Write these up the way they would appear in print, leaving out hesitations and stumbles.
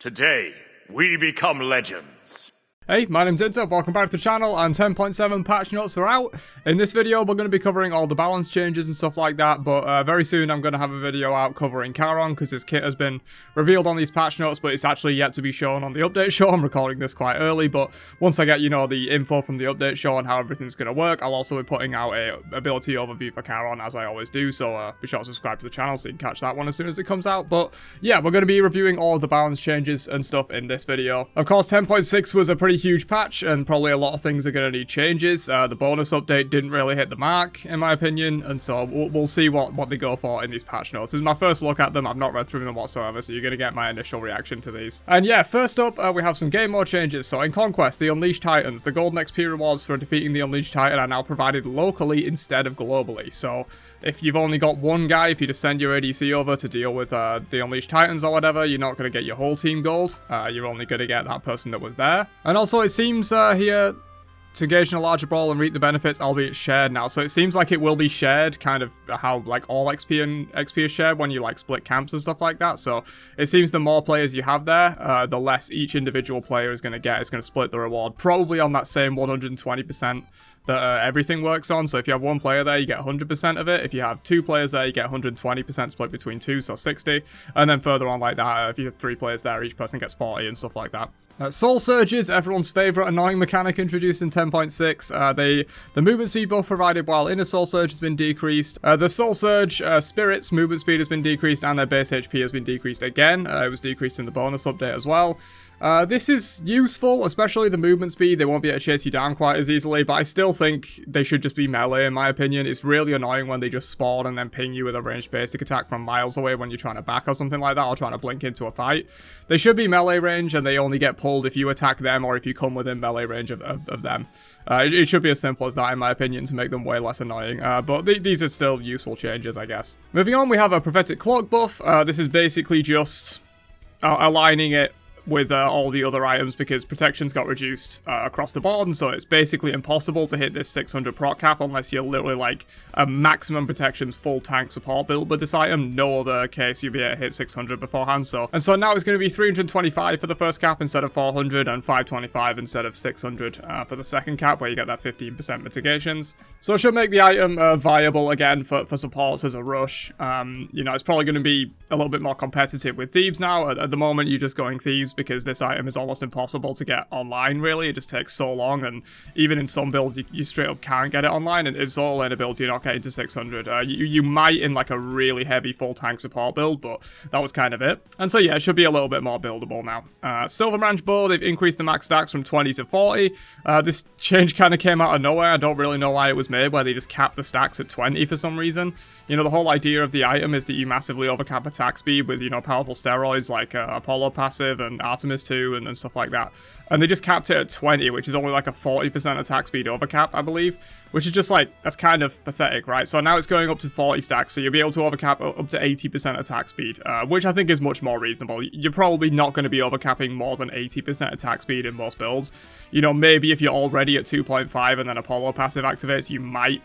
Today, we become legends. Hey, my name's Inter, welcome back to the channel, and 10.7 patch notes are out. In this video, we're going to be covering all the balance changes and stuff like that, but very soon I'm going to have a video out covering Charon, because his kit has been revealed on these patch notes, but it's actually yet to be shown on the update show. I'm recording this quite early, but once I get, the info from the update show and how everything's going to work, I'll also be putting out a ability overview for Charon, as I always do, so be sure to subscribe to the channel so you can catch that one as soon as it comes out. But yeah, we're going to be reviewing all of the balance changes and stuff in this video. Of course, 10.6 was a pretty huge patch, and probably a lot of things are going to need changes. The bonus update didn't really hit the mark, in my opinion, and so we'll see what they go for in these patch notes. This is my first look at them. I've not read through them whatsoever, so you're going to get my initial reaction to these. And yeah, first up, we have some game mode changes. So in Conquest, the Unleashed Titans, the golden XP rewards for defeating the Unleashed Titan are now provided locally instead of globally. So if you've only got one guy, if you just send your ADC over to deal with the Unleashed Titans or whatever, you're not going to get your whole team gold. You're only going to get that person that was there. And also, it seems here to engage in a larger brawl and reap the benefits, albeit shared now. So it seems like it will be shared, kind of how like all XP and XP is shared when you like split camps and stuff like that. So it seems the more players you have there, the less each individual player is going to get. It's going to split the reward, probably on that same 120% that everything works on. So if you have one player there, you get 100% of it. If you have two players there, you get 120% split between two, so 60. And then further on like that, if you have three players there, each person gets 40 and stuff like that. Soul Surges, everyone's favourite annoying mechanic introduced in 10.6. The movement speed buff provided while Inner Soul Surge has been decreased. The Soul Surge Spirits movement speed has been decreased, and their base HP has been decreased again. It was decreased in the bonus update as well. This is useful, especially the movement speed. They won't be able to chase you down quite as easily, but I still think they should just be melee, in my opinion. It's really annoying when they just spawn and then ping you with a ranged basic attack from miles away when you're trying to back or something like that, or trying to blink into a fight. They should be melee range, and they only get pulled if you attack them or if you come within melee range of them. It should be as simple as that, in my opinion, to make them way less annoying, but these are still useful changes, I guess. Moving on, we have a Prophetic Cloak buff. This is basically just aligning it with all the other items, because protections got reduced across the board, and so it's basically impossible to hit this 600 proc cap unless you're literally like a maximum protections full tank support build with this item. No other case you'll be able to hit 600 beforehand. So now it's going to be 325 for the first cap instead of 400, and 525 instead of 600 for the second cap, where you get that 15% mitigations. So it should make the item viable again for supports as a rush. It's probably going to be a little bit more competitive with Thieves now. At the moment, you're just going Thieves because this item is almost impossible to get online, really. It just takes so long, and even in some builds, you straight up can't get it online, and it's all in a build you're not getting to 600. You might in like a really heavy full tank support build, but that was kind of it. And so yeah, it should be a little bit more buildable now. Silver Branch Bow, they've increased the max stacks from 20 to 40. This change kind of came out of nowhere. I don't really know why it was made, where they just capped the stacks at 20 for some reason. The whole idea of the item is that you massively overcap attack speed with, powerful steroids like Apollo passive and Artemis 2 and stuff like that. And they just capped it at 20, which is only like a 40% attack speed overcap, I believe. Which is just like, that's kind of pathetic, right? So now it's going up to 40 stacks, so you'll be able to overcap up to 80% attack speed, which I think is much more reasonable. You're probably not going to be overcapping more than 80% attack speed in most builds. Maybe if you're already at 2.5 and then Apollo passive activates, you might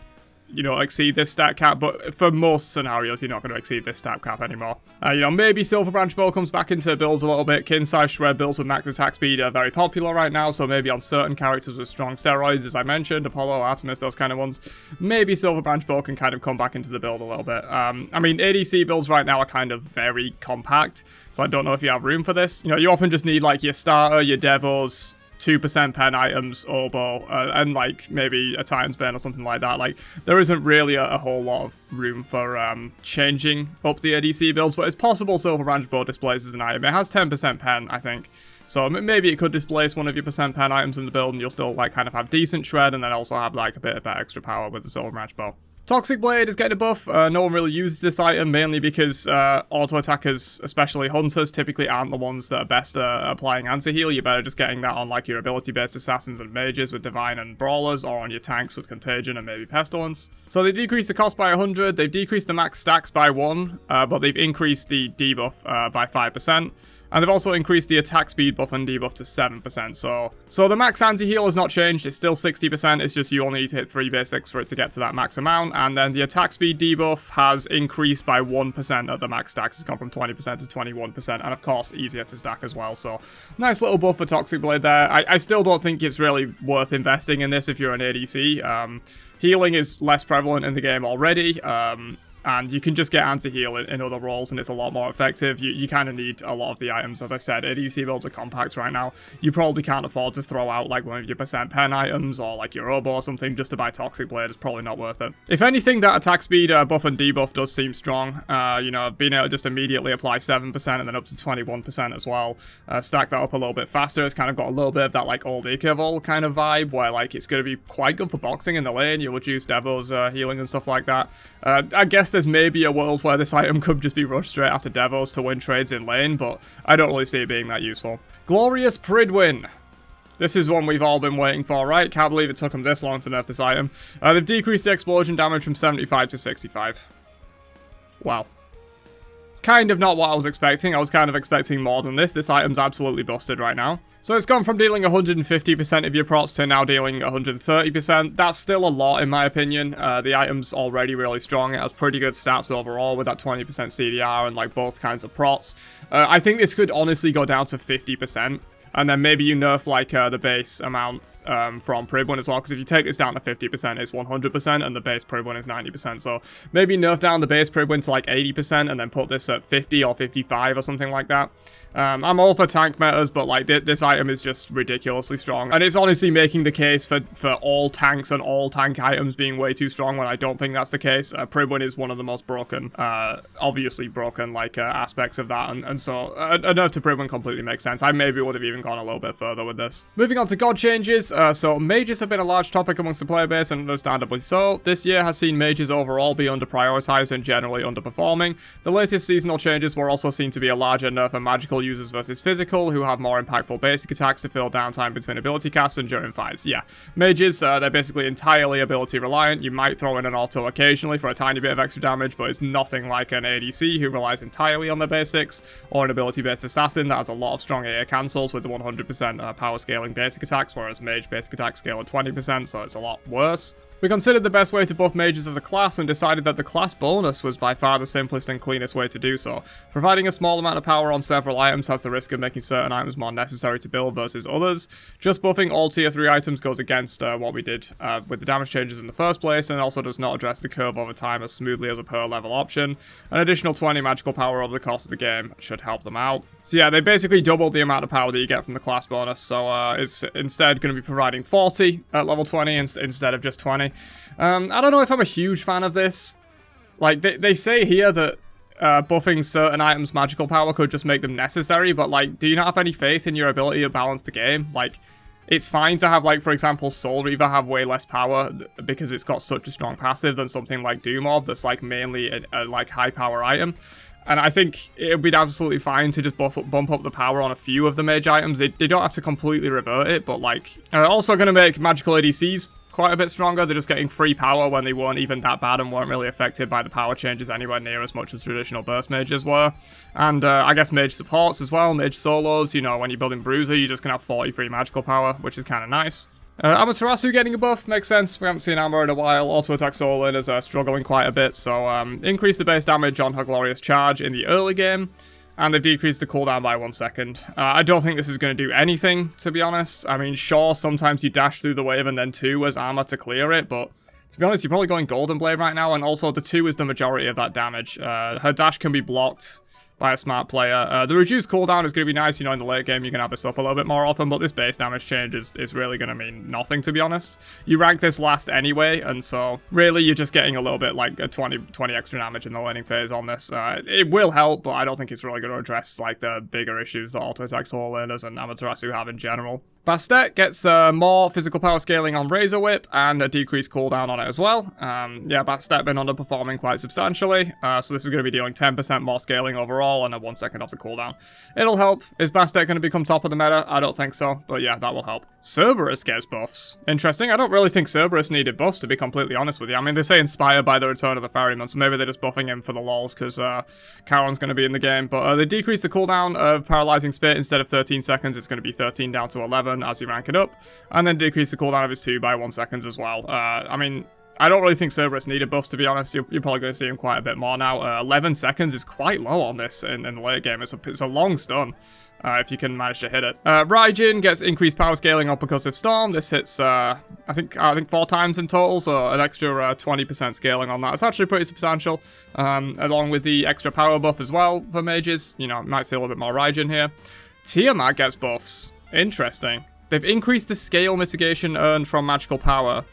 exceed this stat cap, but for most scenarios, you're not going to exceed this stat cap anymore. Maybe Silver Branch Bow comes back into builds a little bit. Kin-size Shred builds with max attack speed are very popular right now, so maybe on certain characters with strong steroids, as I mentioned, Apollo, Artemis, those kind of ones, maybe Silver Branch Bow can kind of come back into the build a little bit. ADC builds right now are kind of very compact, so I don't know if you have room for this. You often just need like your starter, your devos, 2% pen items, oboe, and like maybe a Titan's Bane or something like that. Like, there isn't really a whole lot of room for changing up the ADC builds, but it's possible Silver Branch Bow displays as an item. It has 10% pen, I think, so maybe it could displace one of your percent pen items in the build, and you'll still like kind of have decent shred, and then also have like a bit of that extra power with the Silver Branch Bow. Toxic Blade is getting a buff. No one really uses this item, mainly because auto attackers, especially hunters, typically aren't the ones that are best at applying anti-heal. You're better just getting that on like your ability-based assassins and mages with Divine and Brawlers, or on your tanks with Contagion and maybe Pestilence. So they decreased the cost by 100, they've decreased the max stacks by 1, but they've increased the debuff by 5%. And they've also increased the attack speed buff and debuff to 7%. So the max anti-heal has not changed. It's still 60%. It's just you only need to hit 3 basics for it to get to that max amount. And then the attack speed debuff has increased by 1% at the max stacks. It's gone from 20% to 21%. And of course, easier to stack as well. So nice little buff for Toxic Blade there. I still don't think it's really worth investing in this if you're an ADC. Healing is less prevalent in the game already. And you can just get anti-heal in other roles, and it's a lot more effective. You kind of need a lot of the items. As I said, ADC builds are compact right now. You probably can't afford to throw out like one of your percent pen items or like your Oboe or something just to buy Toxic Blade. It's probably not worth it. If anything, that attack speed buff and debuff does seem strong. You know, being able to just immediately apply 7% and then up to 21% as well. Stack that up a little bit faster. It's kind of got a little bit of that like old Ikevol kind of vibe where like it's going to be quite good for boxing in the lane. You'll reduce Devo's healing and stuff like that. I guess there's maybe a world where this item could just be rushed straight after Devos to win trades in lane, but I don't really see it being that useful. Glorious Pridwin. This is one we've all been waiting for, right? Can't believe it took them this long to nerf this item. They've decreased the explosion damage from 75 to 65. Wow. It's kind of not what I was expecting. I was kind of expecting more than this. This item's absolutely busted right now. So it's gone from dealing 150% of your procs to now dealing 130%. That's still a lot in my opinion. The item's already really strong. It has pretty good stats overall with that 20% CDR and like both kinds of procs. I think this could honestly go down to 50%. And then maybe you nerf like the base amount from Pridwin as well, because if you take this down to 50%, it's 100%, and the base Pridwin is 90%. So maybe nerf down the base Pridwin to like 80%, and then put this at 50 or 55 or something like that. I'm all for tank metas, but like this item is just ridiculously strong, and it's honestly making the case for all tanks and all tank items being way too strong when I don't think that's the case. Pridwin is one of the most broken, obviously broken like aspects of that, and so a nerf to Pridwin completely makes sense. I maybe would have even gone a little bit further with this. Moving on to god changes. So mages have been a large topic amongst the player base, and understandably so. This year has seen mages overall be under-prioritized and generally underperforming. The latest seasonal changes were also seen to be a larger nerf of magical users versus physical, who have more impactful basic attacks to fill downtime between ability casts and during fights. Yeah, mages, they're basically entirely ability reliant. You might throw in an auto occasionally for a tiny bit of extra damage, but it's nothing like an ADC who relies entirely on their basics, or an ability-based assassin that has a lot of strong AA cancels with the 100% power scaling basic attacks, whereas mage basic attack scale at 20%, so it's a lot worse. We considered the best way to buff mages as a class and decided that the class bonus was by far the simplest and cleanest way to do so. Providing a small amount of power on several items has the risk of making certain items more necessary to build versus others. Just buffing all tier 3 items goes against what we did with the damage changes in the first place, and also does not address the curve over time as smoothly as a per level option. An additional 20 magical power over the course of the game should help them out. So yeah, they basically doubled the amount of power that you get from the class bonus, so it's instead going to be providing 40 at level 20 instead of just 20. I don't know if I'm a huge fan of this. Like, they say here that buffing certain items' magical power could just make them necessary, but, like, do you not have any faith in your ability to balance the game? Like, it's fine to have, like, for example, Soul Reaver have way less power because it's got such a strong passive than something like Doom Orb that's, like, mainly a like, high-power item. And I think it would be absolutely fine to just bump up the power on a few of the mage items. They don't have to completely revert it, but, like, also going to make magical ADCs quite a bit stronger. They're just getting free power when they weren't even that bad and weren't really affected by the power changes anywhere near as much as traditional burst mages were. And I guess mage supports as well, mage solos, you know, when you're building Bruiser, you're just going to have 40 free magical power, which is kind of nice. Amaterasu getting a buff makes sense. We haven't seen Amber in a while. Auto attack Olorun is struggling quite a bit, so increase the base damage on her glorious charge in the early game. And they've decreased the cooldown by 1 second. I don't think this is going to do anything, to be honest. I mean, sure, sometimes you dash through the wave and then 2 as armor to clear it, but to be honest, you're probably going Golden Blade right now, and also the 2 is the majority of that damage. Her dash can be blocked by a smart player. The reduced cooldown is going to be nice, you know, in the late game you can have this up a little bit more often, but this base damage change is really going to mean nothing, to be honest. You rank this last anyway, and so really you're just getting a little bit like a 20 extra damage in the laning phase on this. It will help, but I don't think it's really going to address like the bigger issues that auto attack soul laners and Amaterasu have in general. Bastet gets more physical power scaling on Razor Whip and a decreased cooldown on it as well. Yeah, Bastet been underperforming quite substantially, so this is going to be dealing 10% more scaling overall overall and a 1 second off the cooldown. It'll help. Is Bastet going to become top of the meta? I don't think so, but yeah, that will help. Cerberus gets buffs. Interesting. I don't really think Cerberus needed buffs, to be completely honest with you. I mean, they say inspired by the return of the ferryman, so maybe they're just buffing him for the lols because Charon's going to be in the game. But they decrease the cooldown of Paralyzing Spit. Instead of 13 seconds, it's going to be 13 down to 11 as you rank it up, and then decrease the cooldown of his 2 by 1 second as well. I mean, I don't really think Cerberus needed buffs, to be honest. You're probably going to see him quite a bit more now. 11 seconds is quite low on this in the late game. It's a long stun, if you can manage to hit it. Raijin gets increased power scaling on Percussive Storm. This hits, I think 4 times in total, so an extra 20% scaling on that. It's actually pretty substantial, along with the extra power buff as well for mages. You know, might see a little bit more Raijin here. Tiamat gets buffs. Interesting. They've increased the scale mitigation earned from magical power.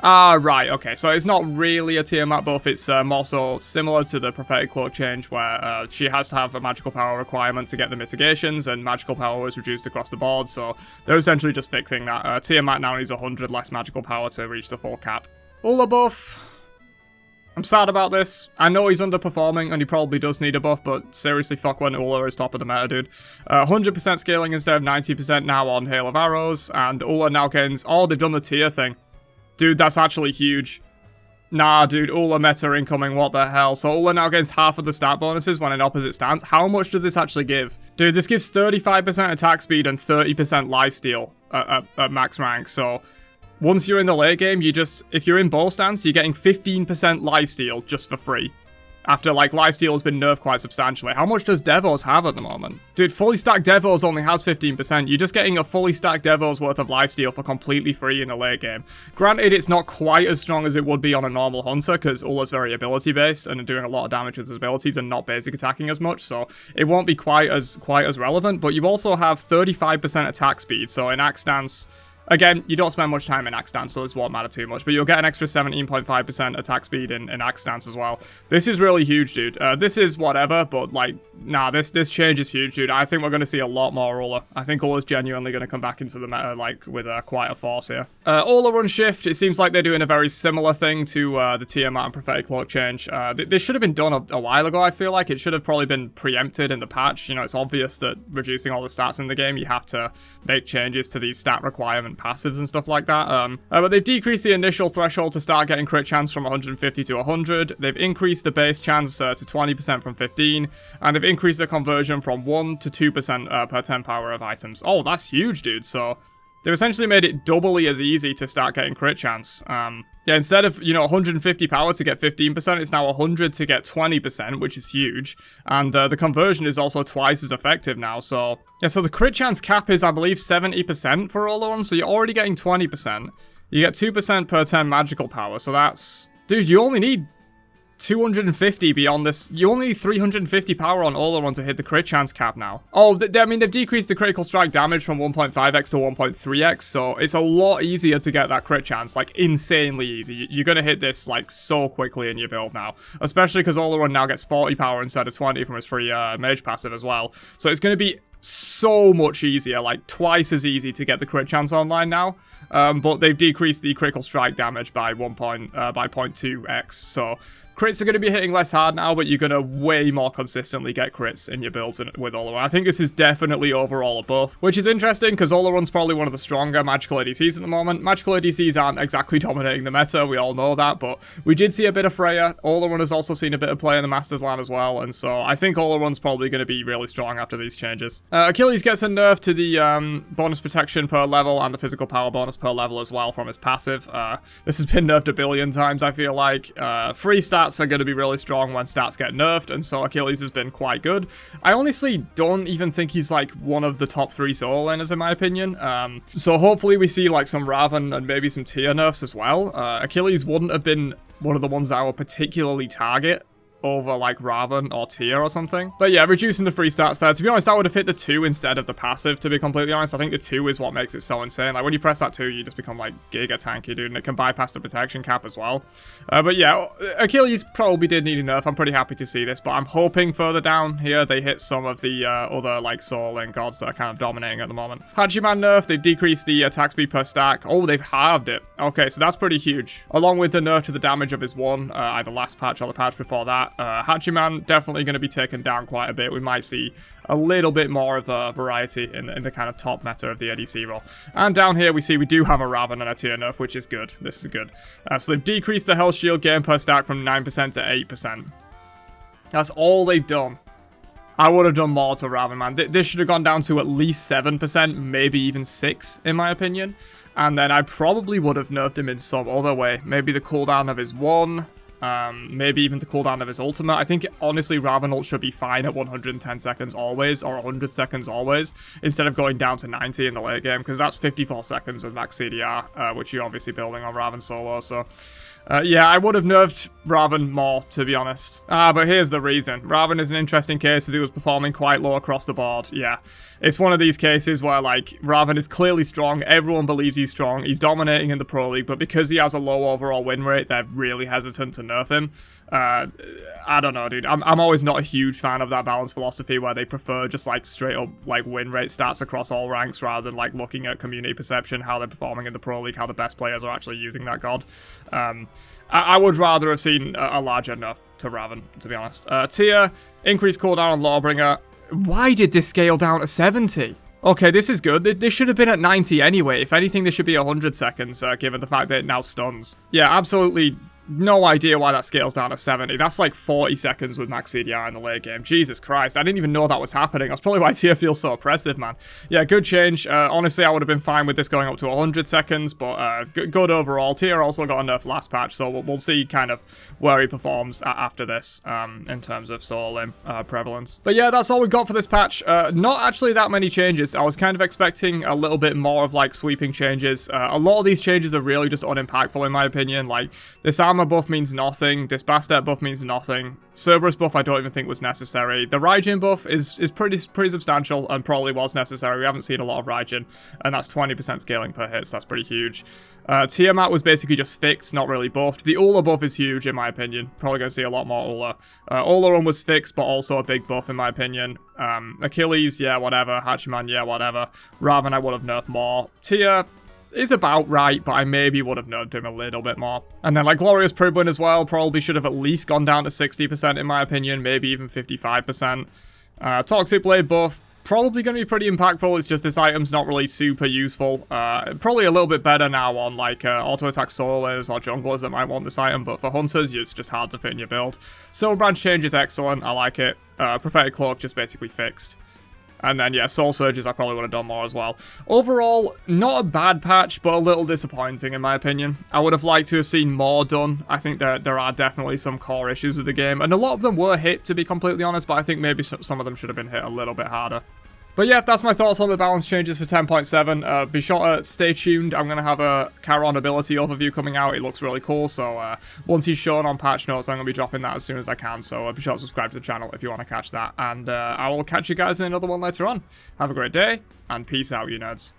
Right, okay, so it's not really a Tiamat buff, it's more so similar to the Prophetic Cloak change, where she has to have a magical power requirement to get the mitigations, and magical power was reduced across the board, so they're essentially just fixing that. Tiamat now needs 100 less magical power to reach the full cap. Ula buff. I'm sad about this. I know he's underperforming, and he probably does need a buff, but seriously, fuck when Ula is top of the meta, dude. 100% scaling instead of 90% now on Hail of Arrows, and Ula now gains... Oh, they've done the tier thing. Dude, that's actually huge. Nah, dude, Ula meta incoming, what the hell? So Ula now gains half of the stat bonuses when in opposite stance. How much does this actually give? Dude, this gives 35% attack speed and 30% lifesteal at max rank, so... Once you're in the late game, if you're in bow stance, you're getting 15% lifesteal just for free. After, like, lifesteal has been nerfed quite substantially. How much does Devos have at the moment? Dude, fully stacked Devos only has 15%. You're just getting a fully stacked Devos worth of lifesteal for completely free in the late game. Granted, it's not quite as strong as it would be on a normal hunter, because Ula's very ability-based and doing a lot of damage with his abilities and not basic attacking as much, so it won't be quite as relevant. But you also have 35% attack speed, so in axe stance... Again, you don't spend much time in axe stance, so this won't matter too much, but you'll get an extra 17.5% attack speed in axe stance as well. This is really huge, dude. This is whatever, but, like, nah, this change is huge, dude. I think we're going to see a lot more Ula. I think Ula's genuinely going to come back into the meta, like, with quite a force here. Olorun shift, it seems like they're doing a very similar thing to the Tiamat and Prophetic Cloak change. This should have been done a while ago, I feel like. It should have probably been preempted in the patch. You know, it's obvious that reducing all the stats in the game, you have to make changes to these stat requirement passives and stuff like that. But they've decreased the initial threshold to start getting crit chance from 150 to 100. They've increased the base chance to 20% from 15, and they've increased the conversion from 1 to 2% per 10 power of items. Oh, that's huge, dude. So they've essentially made it doubly as easy to start getting crit chance. Yeah, instead of, 150 power to get 15%, it's now 100 to get 20%, which is huge. And the conversion is also twice as effective now, so... Yeah, so the crit chance cap is, I believe, 70% for Olorun, so you're already getting 20%. You get 2% per 10 magical power, so that's... Dude, you only need 250 beyond this. You only need 350 power on Olorun to hit the crit chance cap now. Oh, I mean, they've decreased the critical strike damage from 1.5x to 1.3x, so it's a lot easier to get that crit chance, like, insanely easy. You're gonna hit this, like, so quickly in your build now, especially because Olorun now gets 40 power instead of 20 from his free Mage passive as well, so it's gonna be so much easier, like, twice as easy to get the crit chance online now, but they've decreased the critical strike damage by 0.2x, so... Crits are going to be hitting less hard now, but you're going to way more consistently get crits in your builds with Olorun. I think this is definitely overall a buff, which is interesting because Olorun's probably one of the stronger magical ADCs at the moment. Magical ADCs aren't exactly dominating the meta, we all know that, but we did see a bit of Freya. Olorun has also seen a bit of play in the Masters LAN as well, and so I think Olorun's probably going to be really strong after these changes. Achilles gets a nerf to the bonus protection per level and the physical power bonus per level as well from his passive. This has been nerfed a billion times, I feel like. Free stats are going to be really strong when stats get nerfed, and so Achilles has been quite good. I honestly don't even think he's like one of the top 3 solo laners in my opinion, so hopefully we see like some Raven and maybe some tier nerfs as well. Achilles wouldn't have been one of the ones that I would particularly target over like Raven or Tier or something. But yeah, reducing the free stats there. To be honest, I would have hit the 2 instead of the passive, to be completely honest. I think the 2 is what makes it so insane. Like when you press that 2, you just become like giga tanky, dude, and it can bypass the protection cap as well. But yeah, Achilles probably did need a nerf. I'm pretty happy to see this, but I'm hoping further down here they hit some of the other like soul lane gods that are kind of dominating at the moment. Hachiman nerf, they've decreased the attack speed per stack. Oh, they've halved it. Okay, so that's pretty huge. Along with the nerf to the damage of his 1, either last patch or the patch before that. that. Hachiman definitely going to be taken down quite a bit. We might see a little bit more of a variety in the kind of top meta of the ADC role. And down here we see we do have a Raven and a tier nerf, which is good. This is good. So they've decreased the health shield gain per stack from 9% to 8%. That's all they've done. I would have done more to Raven, man. This should have gone down to at least 7%, maybe even 6%, in my opinion. And then I probably would have nerfed him in some other way. Maybe the cooldown of his 1, maybe even the cooldown of his ultimate. I think, honestly, Raven ult should be fine at 110 seconds always, or 100 seconds always, instead of going down to 90 in the late game, because that's 54 seconds with max CDR, which you're obviously building on Raven solo, so... yeah, I would have nerfed Raven more, to be honest. But here's the reason. Raven is an interesting case as he was performing quite low across the board. Yeah, it's one of these cases where, like, Raven is clearly strong. Everyone believes he's strong. He's dominating in the Pro League, but because he has a low overall win rate, they're really hesitant to nerf him. I don't know, dude. I'm always not a huge fan of that balance philosophy where they prefer just, like, straight up, like, win rate stats across all ranks rather than, like, looking at community perception, how they're performing in the Pro League, how the best players are actually using that god. I would rather have seen a larger nerf to Raven, to be honest. Tier, increased cooldown on Lawbringer. Why did this scale down to 70? Okay, this is good. This should have been at 90 anyway. If anything, this should be 100 seconds, given the fact that it now stuns. Yeah, absolutely no idea why that scales down to 70. That's like 40 seconds with max CDR in the late game. Jesus Christ, I didn't even know that was happening. That's probably why tier feels so oppressive, man. Yeah, good change. Honestly, I would have been fine with this going up to 100 seconds, but good overall. Tier also got a nerf last patch, so we'll see kind of where he performs after this in terms of solo lane prevalence. But yeah, that's all we've got for this patch. Not actually that many changes. I was kind of expecting a little bit more of like sweeping changes. A lot of these changes are really just unimpactful in my opinion. Like this armor buff means nothing. This Bastet buff means nothing. Cerberus buff I don't even think was necessary. The Raijin buff is pretty substantial and probably was necessary. We haven't seen a lot of Raijin, and that's 20% scaling per hit, so that's pretty huge. Tiamat was basically just fixed, not really buffed. The Ula buff is huge in my opinion. Probably going to see a lot more Ula. Olorun was fixed, but also a big buff in my opinion. Achilles, yeah, whatever. Hachiman, yeah, whatever. Raven, I would have nerfed more. Tia is about right, but I maybe would have nerfed him a little bit more. And then like Glorious Pribwin as well, probably should have at least gone down to 60% in my opinion, maybe even 55%. Toxic Blade buff, probably going to be pretty impactful. It's just this item's not really super useful. Probably a little bit better now on like auto attack soloers or junglers that might want this item, but for hunters, it's just hard to fit in your build. Soul Branch change is excellent, I like it. Prophetic Cloak just basically fixed. And then, yeah, Soul Surges I probably would have done more as well. Overall, not a bad patch, but a little disappointing in my opinion. I would have liked to have seen more done. I think there are definitely some core issues with the game, and a lot of them were hit, to be completely honest, but I think maybe some of them should have been hit a little bit harder. But yeah, that's my thoughts on the balance changes for 10.7. Be sure to stay tuned. I'm going to have a Charon ability overview coming out. It looks really cool. So once he's shown on patch notes, I'm going to be dropping that as soon as I can. So be sure to subscribe to the channel if you want to catch that. And I will catch you guys in another one later on. Have a great day, and peace out, you nerds.